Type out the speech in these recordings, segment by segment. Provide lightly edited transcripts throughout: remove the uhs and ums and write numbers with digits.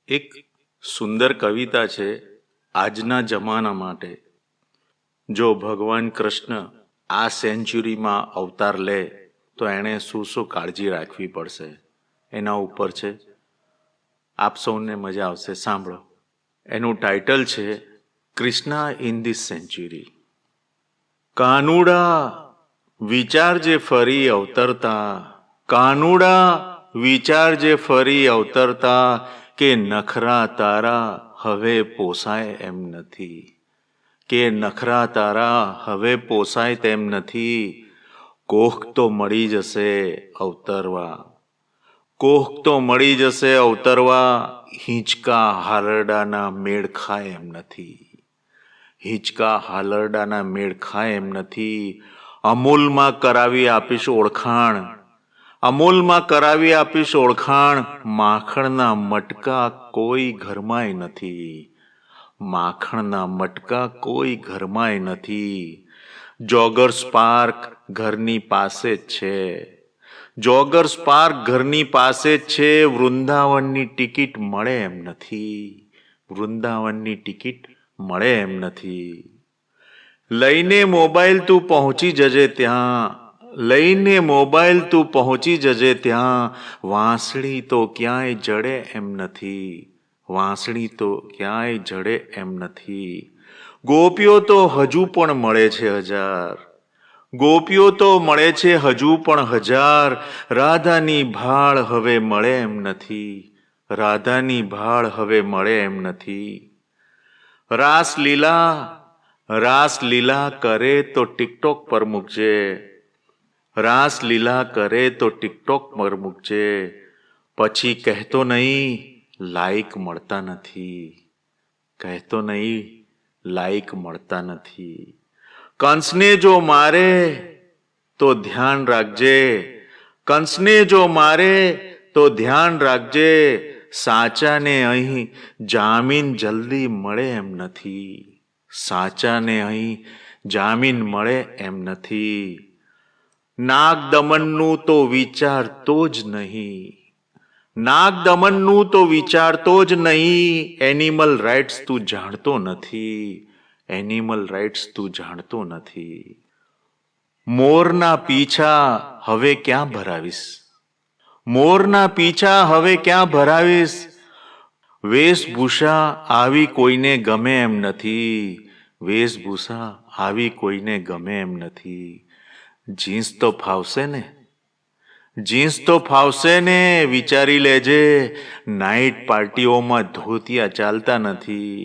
એક સુંદર કવિતા છે આજના જમાના માટે. જો ભગવાન કૃષ્ણ આ સેન્ચુરીમાં અવતાર લે તો એણે શું શું કાળજી રાખવી પડશે એના ઉપર છે. આપ સૌને મજા આવશે, સાંભળો. એનું ટાઇટલ છે Krishna in this century. Kanuda વિચારજે ફરી અવતરતા, કાનુડા વિચારજે ફરી અવતરતા, કે નખરા તારા હવે પોસાય એમ નથી, કે નખરા તારા હવે પોસાય તેમ નથી. કોક તો મળી જશે અવતરવા, કોક તો મળી જશે અવતરવા, હિંચકા હાલરડાના મેળ ખાય એમ નથી, હિંચકા હાલરડાના મેળ ખાય એમ નથી. અમૂલમાં કરાવી આપીશ ઓળખાણ, અમૂલમાં કરાવી આપીશ ઓળખાણ, માખણના મટકા કોઈ ઘરમાંય નથી, માખણના મટકા કોઈ ઘરમાંય નથી. જોગર્સ પાર્ક ઘરની પાસે જ છે, જોગર્સ પાર્ક ઘરની પાસે જ છે. વૃંદાવનની ટિકિટ મળે એમ નથી, વૃંદાવનની ટિકિટ મળે એમ નથી. લઈને મોબાઈલ તું પહોંચી જજે ત્યાં, લઈને મોબાઈલ તું પહોંચી જજે ત્યાં. વાંસળી તો ક્યાંય જડે એમ નથી, વાંસળી તો ક્યાંય જડે એમ નથી. ગોપીઓ તો હજુ પણ મળે છે હજાર, ગોપીઓ તો મળે છે હજુ પણ હજાર. રાધાની ભાળ હવે મળે એમ નથી, રાધાની ભાળ હવે મળે એમ નથી. રાસલીલા, રાસલીલા કરે તો ટિકટોક પર મૂકજે, રાસલીલા કરે તો ટિકટોક પર મૂકજે. પછી કહેતો નહીં લાઈક મળતા નથી, કહેતો નહીં લાઈક મળતા નથી. કંસને જો મારે તો ધ્યાન રાખજે, કંસને જો મારે તો ધ્યાન રાખજે. સાચાને અહીં જામીન જલ્દી મળે એમ નથી, સાચાને અહીં જામીન મળે એમ નથી. નાગ દમનનું તો વિચારતો જ નહીં, નાગ દમનનું તો વિચારતો જ નહીં. એનિમલ રાઇટ્સ તું જાણતો નથી, એનિમલ રાઇટ્સ તું જાણતો નથી. મોરના પીછા હવે ક્યાં ભરાવીશ, મોરના પીછા હવે ક્યાં ભરાવીશ. વેશભૂષા આવી કોઈને ગમે એમ નથી, વેશભૂષા આવી કોઈને ગમે એમ નથી. જીન્સ તો ફાવશે ને, જીન્સ તો ફાવશે ને, વિચારી લેજે. નાઇટ પાર્ટીઓમાં ધોતિયા ચાલતા નથી,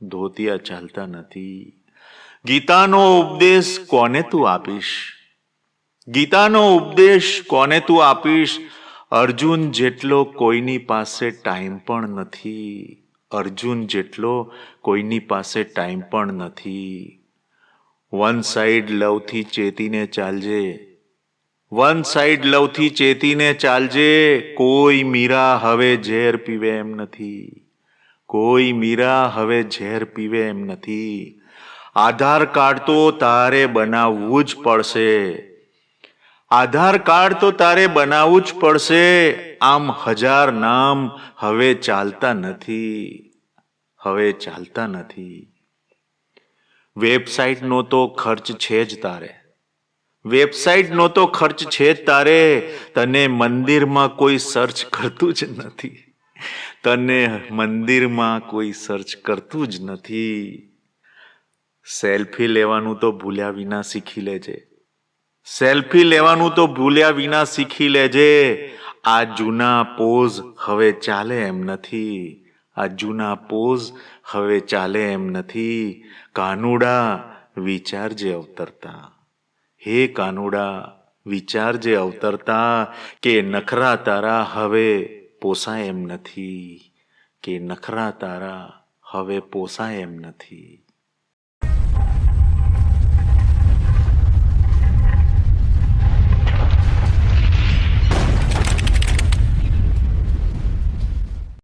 ધોતિયા ચાલતા નથી. ગીતાનો ઉપદેશ કોને તું આપીશ, ગીતાનો ઉપદેશ કોને તું આપીશ. અર્જુન જેટલો કોઈની પાસે ટાઈમ પણ નથી, અર્જુન જેટલો કોઈની પાસે ટાઈમ પણ નથી. વન સાઈડ લવથી ચેતીને ચાલજે, વન સાઈડ લવથી ચેતીને ચાલજે. કોઈ મીરા હવે ઝેર પીવે એમ નથી, કોઈ મીરા હવે ઝેર પીવે એમ નથી. આધાર કાર્ડ તો તારે બનાવવું જ પડશે, આધાર કાર્ડ તો તારે બનાવવું જ પડશે. આમ હજાર નામ હવે ચાલતા નથી, હવે ચાલતા નથી. વેબસાઇટનો તો ખર્ચ છે જ તારે, વેબસાઇટનો તો ખર્ચ છે જ તારે. તને મંદિરમાં કોઈ સર્ચ કરતું જ નથી, તને મંદિરમાં કોઈ સર્ચ કરતું જ નથી. સેલ્ફી લેવાનું તો ભૂલ્યા વિના શીખી લેજે, સેલ્ફી લેવાનું તો ભૂલ્યા વિના શીખી લેજે. આ જૂના પોઝ હવે ચાલે એમ નથી, આ જૂના પોઝ હવે ચાલે એમ નથી. કાનુડા વિચારજે અવતરતા, હે કાનુડા વિચારજે અવતરતા, કે નખરા તારા હવે પોસાય એમ નથી, કે નખરા તારા હવે પોસાય એમ નથી.